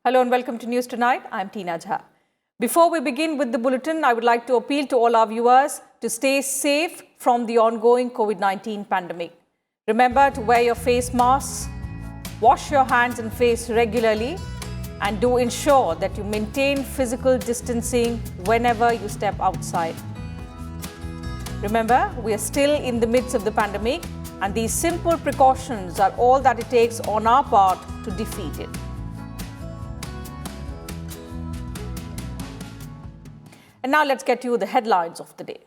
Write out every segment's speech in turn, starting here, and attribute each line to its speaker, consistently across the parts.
Speaker 1: Hello and welcome to News Tonight. I'm Tina Jha. Before we begin with the bulletin, I would like to appeal to all our viewers to stay safe from the ongoing COVID-19 pandemic. Remember to wear your face masks, wash your hands and face regularly, and do ensure that you maintain physical distancing whenever you step outside. Remember, we are still in the midst of the pandemic, and these simple precautions are all that it takes on our part to defeat it. And now let's get you the headlines of the day.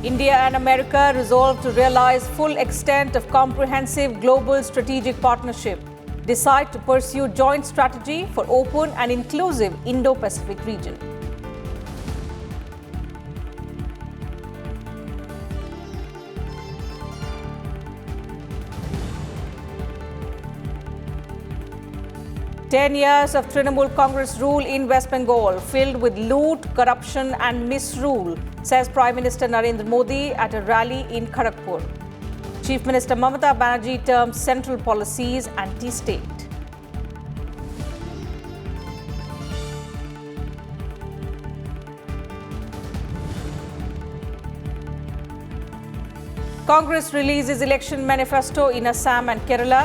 Speaker 1: India and America resolve to realize full extent of comprehensive global strategic partnership, decide to pursue joint strategy for open and inclusive Indo-Pacific region. "10 years of Trinamool Congress rule in West Bengal, filled with loot, corruption and misrule," says Prime Minister Narendra Modi at a rally in Kharagpur. Chief Minister Mamata Banerjee termed central policies anti-state. Congress releases election manifesto in Assam and Kerala,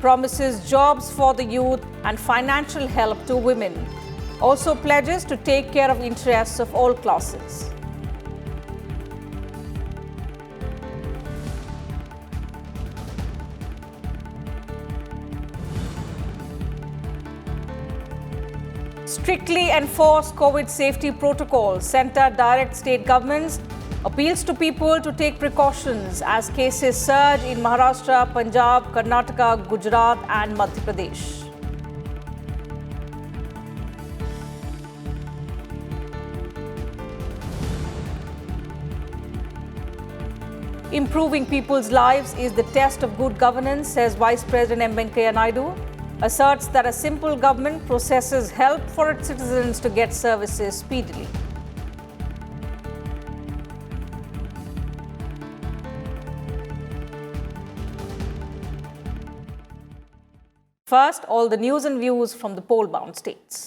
Speaker 1: promises jobs for the youth and financial help to women. Also pledges to take care of interests of all classes. Strictly enforce COVID safety protocols. Centre direct state governments, appeals to people to take precautions as cases surge in Maharashtra, Punjab, Karnataka, Gujarat and Madhya Pradesh. Improving people's lives is the test of good governance, says Vice President M. Venkaiah Naidu. Asserts that a simple government processes help for its citizens to get services speedily. First, all the news and views from the poll-bound states.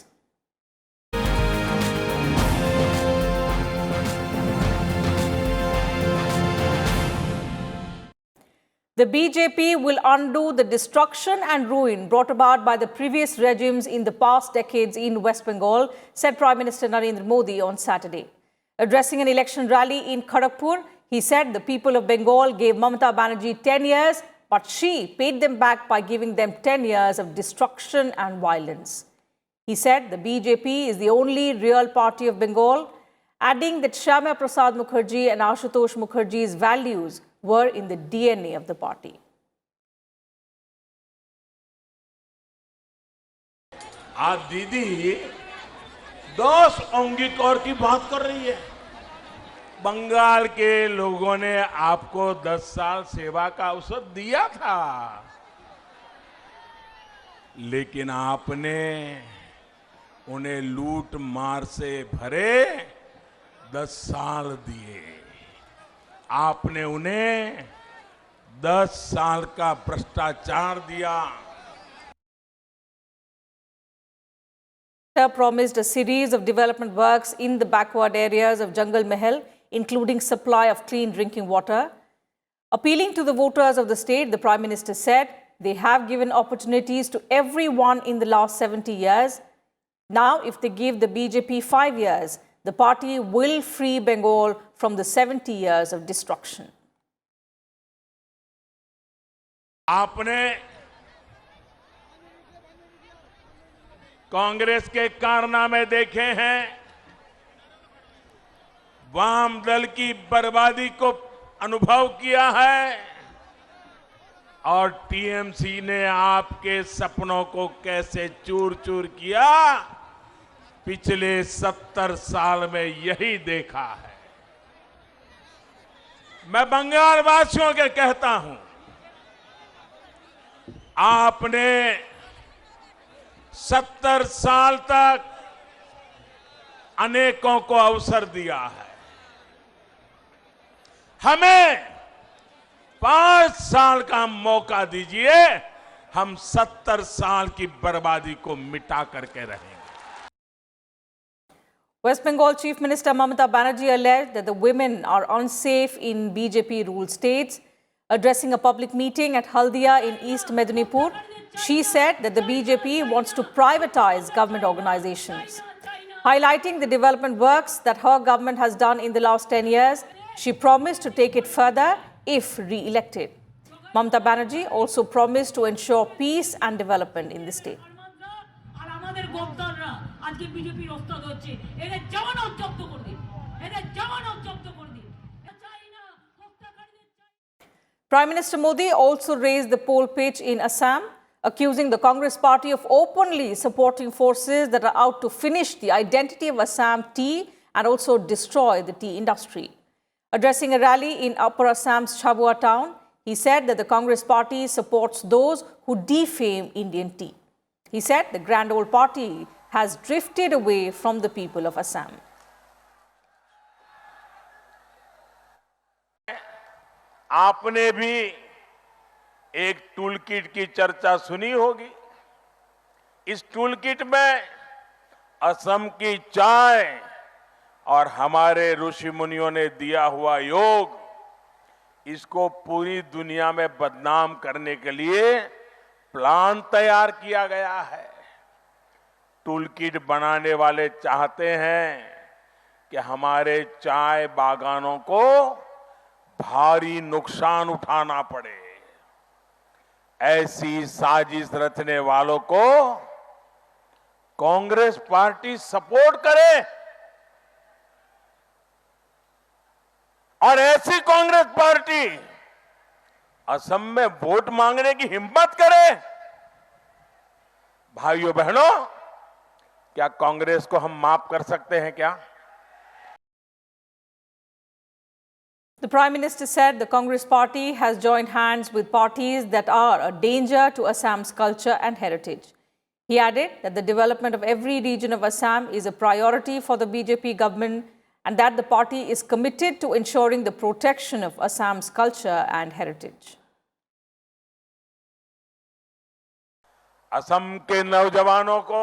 Speaker 1: The BJP will undo the destruction and ruin brought about by the previous regimes in the past decades in West Bengal, said Prime Minister Narendra Modi on Saturday. Addressing an election rally in Kharagpur, he said the people of Bengal gave Mamata Banerjee 10 years, but she paid them back by giving them 10 years of destruction and violence. He said the BJP is the only real party of Bengal, adding that Shyama Prasad Mukherjee and Ashutosh Mukherjee's values were in the DNA of the party.
Speaker 2: आज दीदी 10 औंगिक और की बात कर रही है। बंगाल के लोगों ने आपको 10 साल सेवा का अवसर दिया था, लेकिन आपने उन्हें लूट मार से भरे 10 साल दिए। आपने उन्हें 10 साल का भ्रष्टाचार दिया।
Speaker 1: Promised a series of development works in the backward areas of Jungle Mahal, including supply of clean drinking water. Appealing to the voters of the state, the Prime Minister said they have given opportunities to everyone in the last 70 years. Now, if they give the BJP 5 years, the party will free Bengal from the 70 years of destruction.
Speaker 2: आपने कांग्रेस के कारनामे देखे हैं, वाम दल की बर्बादी को अनुभव किया है और टीएमसी ने आपके सपनों को कैसे चूर-चूर किया, पिछले 70 साल में यही देखा है। मैं बंगाल वासियों के कहता हूं, आपने 70 साल तक अनेकों को अवसर दिया है। हमें 5 साल का मौका दीजिए, हम 70 साल की बर्बादी को मिटा करके रहेंगे।
Speaker 1: West Bengal Chief Minister Mamata Banerjee alleged that the women are unsafe in BJP-ruled states. Addressing a public meeting at Haldia in East Medinipur, she said that the BJP wants to privatize government organizations. Highlighting the development works that her government has done in the last 10 years, she promised to take it further if re-elected. Mamata Banerjee also promised to ensure peace and development in the state. Prime Minister Modi also raised the poll pitch in Assam, accusing the Congress party of openly supporting forces that are out to finish the identity of Assam tea and also destroy the tea industry. Addressing a rally in Upper Assam's Chabua town, he said that the Congress party supports those who defame Indian tea. He said the grand old party has drifted away from the people of Assam.
Speaker 2: आपने भी एक tool kit की चर्चा सुनी होगी। इस tool kit में असम की चाय और हमारे ऋषि मुनियों ने दिया हुआ योग, इसको पूरी दुनिया में बदनाम करने के लिए प्लान तैयार किया गया है। टूल किट बनाने वाले चाहते हैं कि हमारे चाय बागानों को भारी नुकसान उठाना पड़े। ऐसी साजिश रचने वालों को कांग्रेस पार्टी सपोर्ट करे और ऐसी कांग्रेस पार्टी असम में वोट मांगने की हिम्मत करे। भाइयों बहनों, क्या कांग्रेस को हम माफ कर सकते हैं क्या?
Speaker 1: The Prime Minister said the Congress party has joined hands with parties that are a danger to Assam's culture and heritage. He added that the development of every region of Assam is a priority for the BJP government and that the party is committed to ensuring the protection of Assam's culture and heritage.
Speaker 2: Assam के नौजवानों को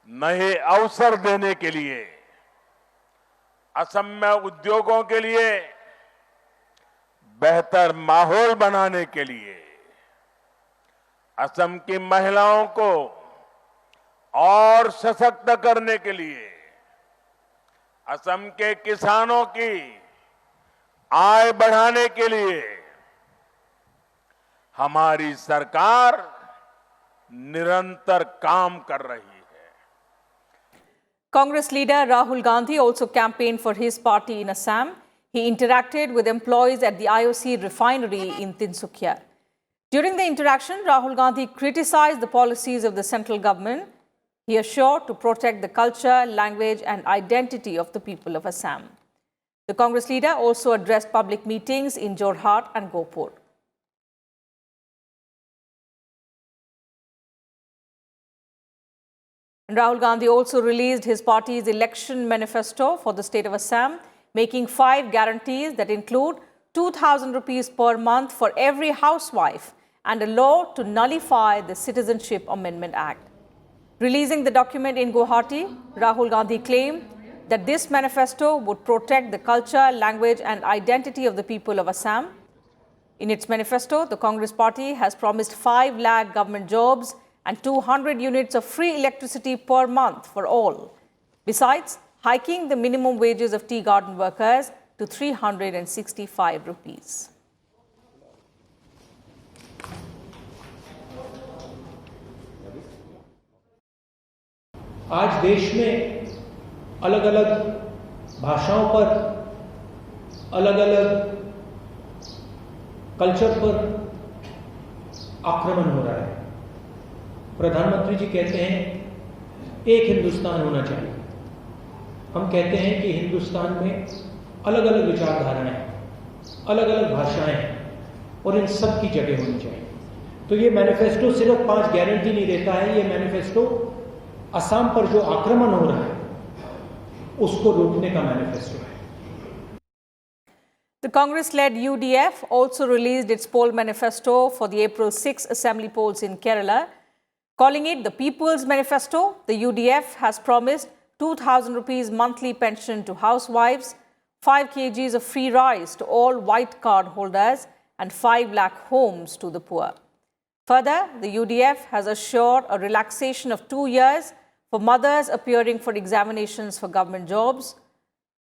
Speaker 2: नए अवसर देने के लिए, असम में उद्योगों के लिए बेहतर माहौल बनाने के लिए, असम की महिलाओं को और सशक्त करने के लिए, असम के किसानों की आय बढ़ाने के लिए हमारी सरकार निरंतर काम कर रही है।
Speaker 1: Congress leader Rahul Gandhi also campaigned for his party in Assam. He interacted with employees at the IOC refinery in Tinsukia. During the interaction, Rahul Gandhi criticized the policies of the central government. He assured to protect the culture, language and identity of the people of Assam. The Congress leader also addressed public meetings in Jorhat and Gopur. And Rahul Gandhi also released his party's election manifesto for the state of Assam, making 5 guarantees that include 2,000 rupees per month for every housewife and a law to nullify the Citizenship Amendment Act. Releasing the document in Guwahati, Rahul Gandhi claimed that this manifesto would protect the culture, language and identity of the people of Assam. In its manifesto, the Congress party has promised 5 lakh government jobs and 200 units of free electricity per month for all. Besides, hiking the minimum wages of tea garden workers to 365 rupees.
Speaker 3: आज देश में अलग अलग भाषाओं पर, अलग अलग culture पर आक्रमण हो रहा है। प्रधानमंत्री जी कहते हैं एक हिंदुस्तान होना चाहिए। हम कहते हैं कि हिंदुस्तान में अलग अलग विचारधाराएं हैं, अलग अलग भाषाएं हैं और इन सब की जगह होनी चाहिए। तो ये मैनिफेस्टो सिर्फ 5 गारंटी नहीं देता है, ये मैनिफेस्टो असम पर जो आक्रमण हो रहा है उसको रोकने का मैनिफेस्टो है।
Speaker 1: The Congress-led UDF also released its poll manifesto for the April 6 assembly polls in Kerala. Calling it the People's Manifesto, the UDF has promised 2,000 rupees monthly pension to housewives, 5 kgs of free rice to all white card holders, and 5 lakh homes to the poor. Further, the UDF has assured a relaxation of 2 years for mothers appearing for examinations for government jobs.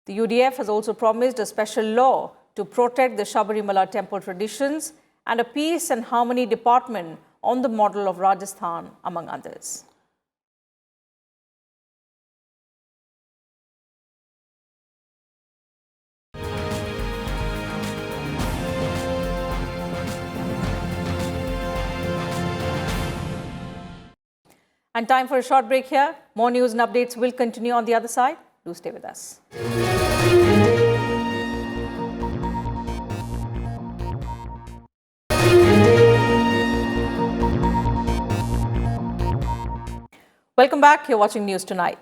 Speaker 1: The UDF has also promised a special law to protect the Sabarimala temple traditions and a peace and harmony department on the model of Rajasthan, among others. And time for a short break here. More news and updates will continue on the other side. Do stay with us. Welcome back. You're watching News Tonight.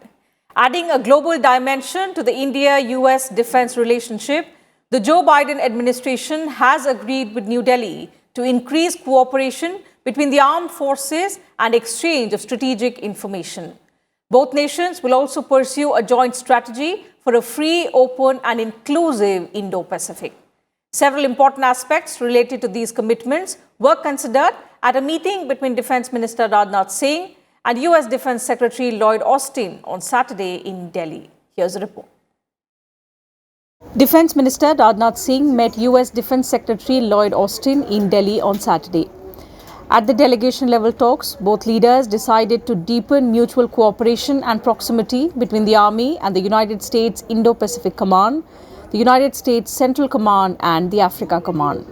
Speaker 1: Adding a global dimension to the India-US defense relationship, the Joe Biden administration has agreed with New Delhi to increase cooperation between the armed forces and exchange of strategic information. Both nations will also pursue a joint strategy for a free, open and inclusive Indo-Pacific. Several important aspects related to these commitments were considered at a meeting between Defense Minister Rajnath Singh and US Defense Secretary Lloyd Austin on Saturday in Delhi. Here's a report. Defense Minister Rajnath Singh met US Defense Secretary Lloyd Austin in Delhi on Saturday. At the delegation-level talks, both leaders decided to deepen mutual cooperation and proximity between the Army and the United States Indo-Pacific Command, the United States Central Command and the Africa Command.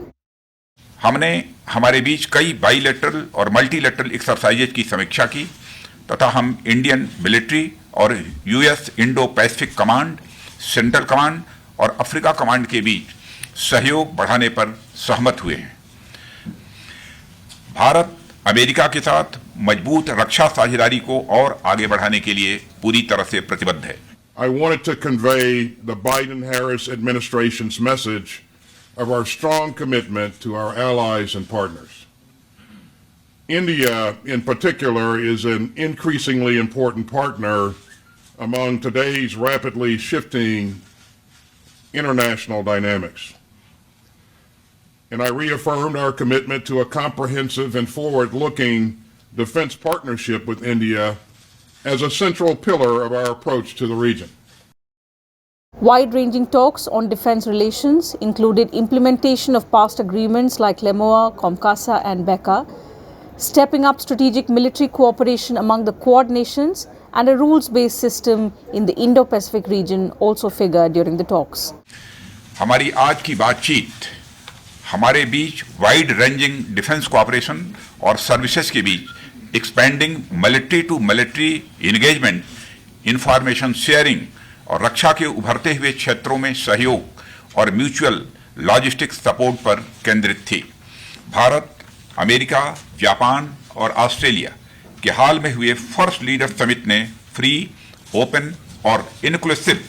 Speaker 4: हमने हमारे बीच कई bilateral और multilateral exercises की समीक्षा की तथा हम Indian military और US Indo Pacific command, central command और अफ्रीका कमांड के बीच सहयोग बढ़ाने पर सहमत हुए हैं। भारत अमेरिका के साथ मजबूत रक्षा साझेदारी को और आगे बढ़ाने के लिए पूरी तरह से प्रतिबद्ध है।
Speaker 5: I wanted to convey the Biden-Harris administration's message of our strong commitment to our allies and partners. India, in particular, is an increasingly important partner among today's rapidly shifting international dynamics. And I reaffirmed our commitment to a comprehensive and forward-looking defense partnership with India as a central pillar of our approach to the region.
Speaker 1: Wide-ranging talks on defense relations included implementation of past agreements like LEMOA, COMCASA and BECA, stepping up strategic military cooperation among the Quad nations, and a rules-based system in the Indo-Pacific region also figured during the talks.
Speaker 4: हमारी आज की बातचीत हमारे बीच wide ranging defence cooperation और services के बीच expanding military to military engagement, information sharing और रक्षा के उभरते हुए क्षेत्रों में सहयोग और म्यूचुअल लॉजिस्टिक्स सपोर्ट पर केंद्रित थी। भारत, अमेरिका, जापान और ऑस्ट्रेलिया के हाल में हुए फर्स्ट लीडर समिट ने फ्री, ओपन और इनक्लूसिव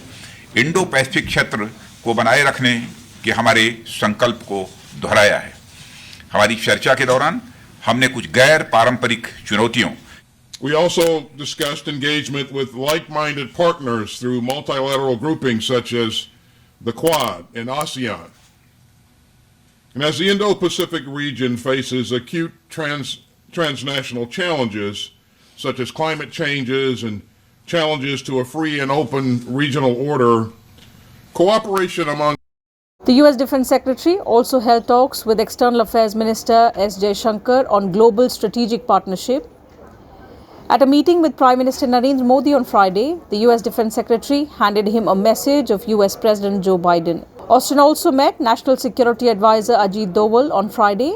Speaker 4: इंडो पैसिफिक क्षेत्र को बनाए रखने के हमारे संकल्प को दोहराया है। हमारी चर्चा के दौरान हमने कुछ गैर पारंपरिक चुनौतियों
Speaker 5: We also discussed engagement with like-minded partners through multilateral groupings such as the Quad and ASEAN. And as the Indo-Pacific region faces acute transnational challenges such as climate changes and challenges to a free and open regional order, cooperation among
Speaker 1: The US Defense Secretary also held talks with External Affairs Minister S. Jaishankar on global strategic partnership. At a meeting with Prime Minister Narendra Modi on Friday, the US Defense Secretary handed him a message of US President Joe Biden. Austin also met National Security Advisor Ajit Doval on Friday.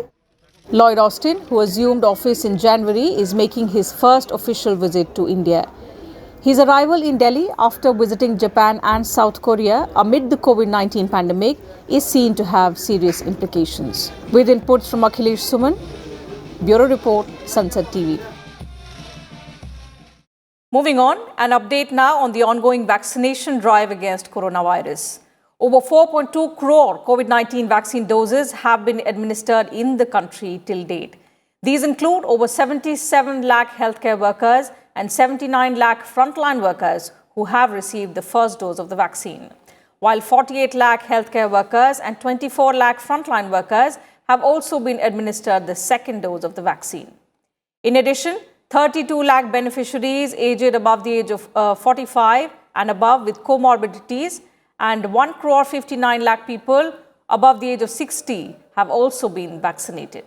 Speaker 1: Lloyd Austin, who assumed office in January, is making his first official visit to India. His arrival in Delhi after visiting Japan and South Korea amid the COVID-19 pandemic is seen to have serious implications. With inputs from Akhilesh Suman, Bureau Report, Sunset TV. Moving on, an update now on the ongoing vaccination drive against coronavirus. Over 4.2 crore COVID-19 vaccine doses have been administered in the country till date. These include over 77 lakh healthcare workers and 79 lakh frontline workers who have received the first dose of the vaccine, while 48 lakh healthcare workers and 24 lakh frontline workers have also been administered the second dose of the vaccine. In addition, 32 lakh beneficiaries aged above the age of 45 and above with comorbidities and 1 crore 59 lakh people above the age of 60 have also been vaccinated.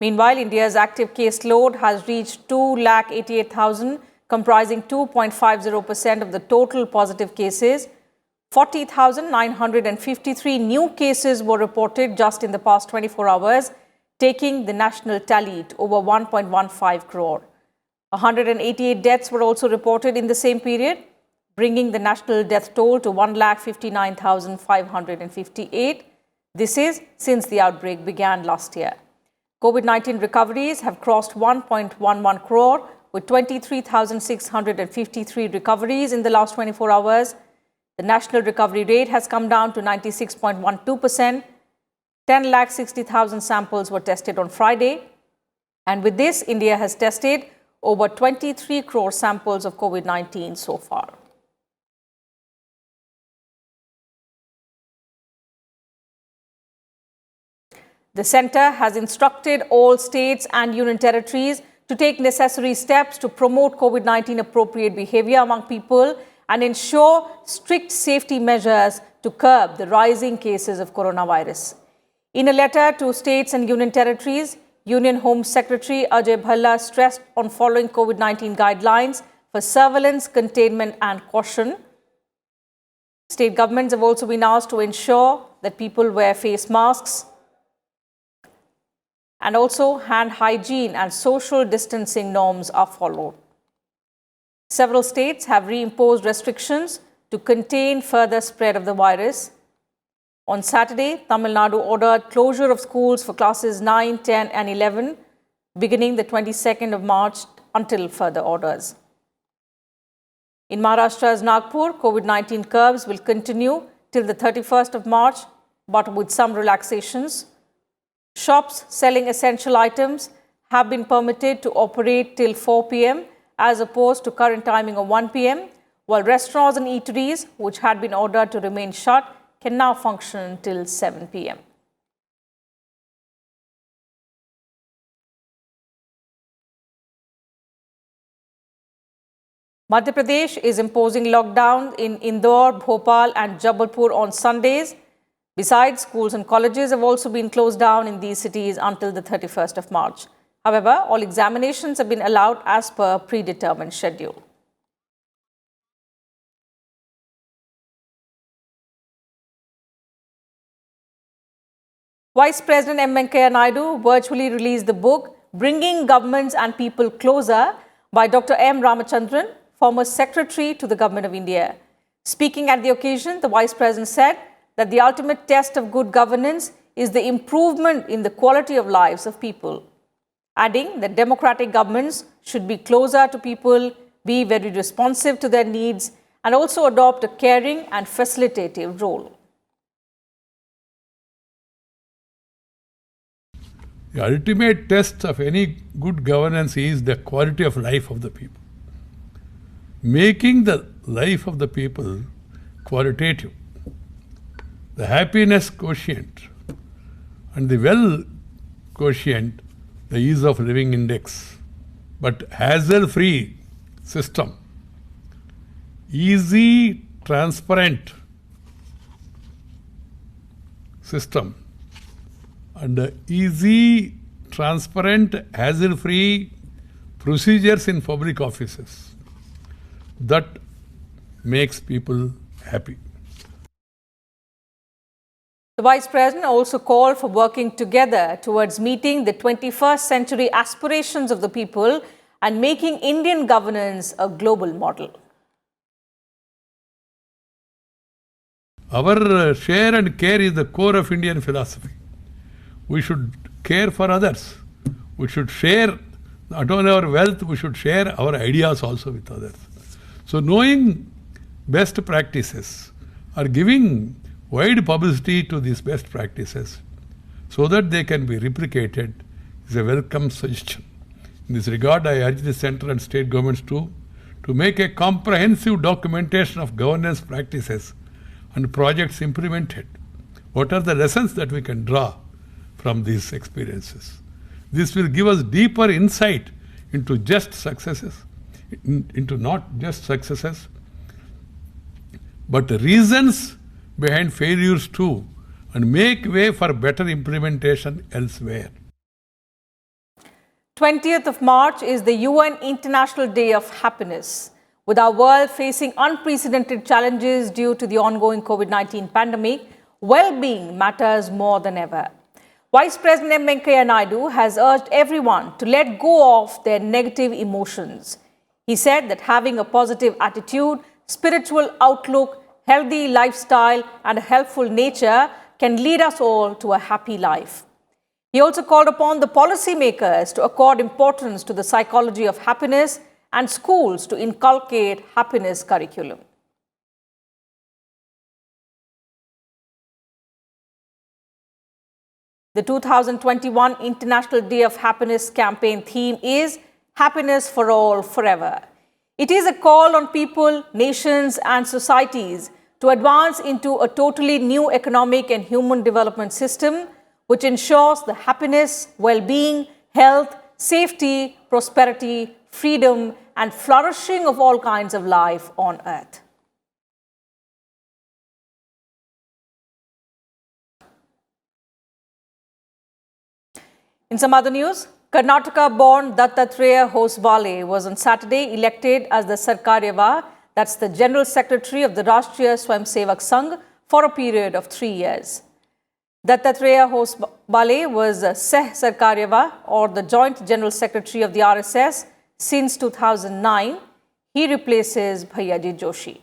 Speaker 1: Meanwhile, India's active case load has reached 2,88,000, comprising 2.50% of the total positive cases. 40,953 new cases were reported just in the past 24 hours, taking the national tally to over 1.15 crore. 188 deaths were also reported in the same period, bringing the national death toll to 1,59,558. This is since the outbreak began last year. COVID-19 recoveries have crossed 1.11 crore, with 23,653 recoveries in the last 24 hours. The national recovery rate has come down to 96.12%. 10,60,000 samples were tested on Friday. And with this, India has tested over 23 crore samples of COVID-19 so far. The centre has instructed all states and union territories to take necessary steps to promote COVID-19 appropriate behaviour among people and ensure strict safety measures to curb the rising cases of coronavirus. In a letter to states and union territories, Union Home Secretary Ajay Bhalla stressed on following COVID-19 guidelines for surveillance, containment and caution. State governments have also been asked to ensure that people wear face masks, and also hand hygiene and social distancing norms are followed. Several states have reimposed restrictions to contain further spread of the virus. On Saturday, Tamil Nadu ordered closure of schools for classes 9, 10 and 11, beginning the 22nd of March until further orders. In Maharashtra's Nagpur, COVID-19 curbs will continue till the 31st of March, but with some relaxations. Shops selling essential items have been permitted to operate till 4 p.m. as opposed to current timing of 1 p.m., while restaurants and eateries, which had been ordered to remain shut, can now function till 7 p.m. Madhya Pradesh is imposing lockdown in Indore, Bhopal and Jabalpur on Sundays. Besides, schools and colleges have also been closed down in these cities until the 31st of March. However, all examinations have been allowed as per predetermined schedule. Vice President M. Venkaiah Naidu virtually released the book Bringing Governments and People Closer by Dr. M. Ramachandran, former Secretary to the Government of India. Speaking at the occasion, the Vice President said that the ultimate test of good governance is the improvement in the quality of lives of people, adding that democratic governments should be closer to people, be very responsive to their needs, and also adopt a caring and facilitative role.
Speaker 6: The ultimate test of any good governance is the quality of life of the people. Making the life of the people qualitative, the happiness quotient and the well quotient, the ease of living index, but hassle-free system, easy, transparent system, and easy, transparent, hassle-free procedures in public offices. That makes people happy.
Speaker 1: The Vice President also called for working together towards meeting the 21st century aspirations of the people and making Indian governance a global model.
Speaker 6: Our share and care is the core of Indian philosophy. We should care for others. We should share Not only our wealth, we should share our ideas also with others. So knowing best practices or giving wide publicity to these best practices so that they can be replicated is a welcome suggestion. In this regard, I urge the central and state governments to make a comprehensive documentation of governance practices and projects implemented. What are the lessons that we can draw from these experiences? This will give us deeper insight into just successes, into not just successes, but the reasons behind failures too, and make way for better implementation elsewhere.
Speaker 1: 20th of March is the UN International Day of Happiness. With our world facing unprecedented challenges due to the ongoing COVID-19 pandemic, well-being matters more than ever. Vice President M. Venkaiah Naidu has urged everyone to let go of their negative emotions. He said that having a positive attitude, spiritual outlook, healthy lifestyle and a helpful nature can lead us all to a happy life. He also called upon the policymakers to accord importance to the psychology of happiness and schools to inculcate happiness curriculum. The 2021 International Day of Happiness campaign theme is Happiness for All, Forever. It is a call on people, nations and societies to advance into a totally new economic and human development system which ensures the happiness, well-being, health, safety, prosperity, freedom and flourishing of all kinds of life on earth. In some other news, Karnataka-born Dattatreya Hosbale was on Saturday elected as the Sarkaryava, that's the General Secretary of the Rashtriya Swayamsevak Sangh, for a period of 3 years. Dattatreya Hosbale was Seh Sarkaryava, or the Joint General Secretary of the RSS, since 2009. He replaces Bhaiyaji Joshi.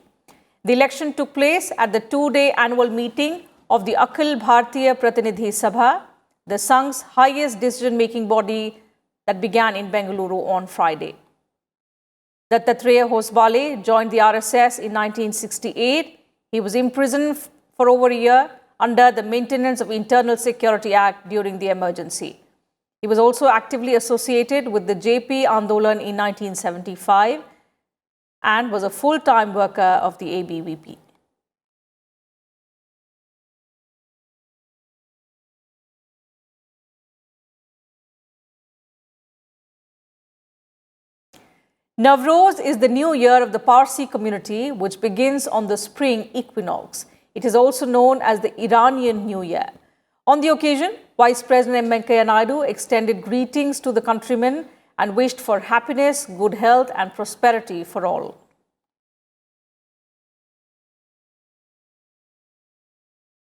Speaker 1: The election took place at the 2-day annual meeting of the Akhil Bharatiya Pratinidhi Sabha, the Sangh's highest decision-making body that began in Bengaluru on Friday. Dattatreya Hosbale joined the RSS in 1968. He was imprisoned for over a year under the Maintenance of Internal Security Act during the emergency. He was also actively associated with the JP Andolan in 1975 and was a full-time worker of the ABVP. Navroz is the new year of the Parsi community, which begins on the spring equinox. It is also known as the Iranian New Year. On the occasion, Vice President M. Venkaiah Naidu extended greetings to the countrymen and wished for happiness, good health and prosperity for all.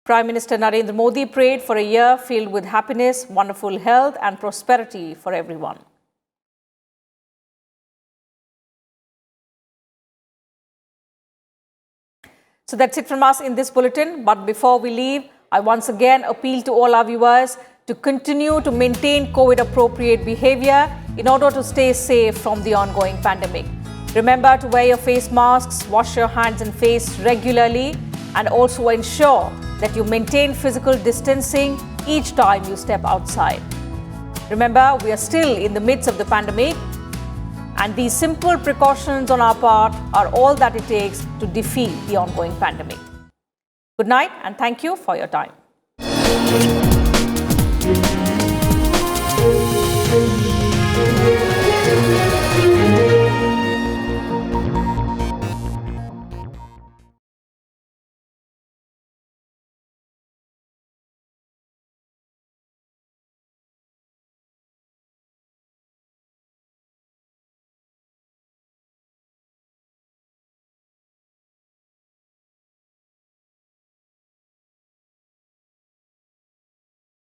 Speaker 1: Prime Minister Narendra Modi prayed for a year filled with happiness, wonderful health and prosperity for everyone. So that's it from us in this bulletin. But before we leave, I once again appeal to all our viewers to continue to maintain COVID-appropriate behavior in order to stay safe from the ongoing pandemic. Remember to wear your face masks, wash your hands and face regularly, and also ensure that you maintain physical distancing each time you step outside. Remember, we are still in the midst of the pandemic, and these simple precautions on our part are all that it takes to defeat the ongoing pandemic. Good night and thank you for your time.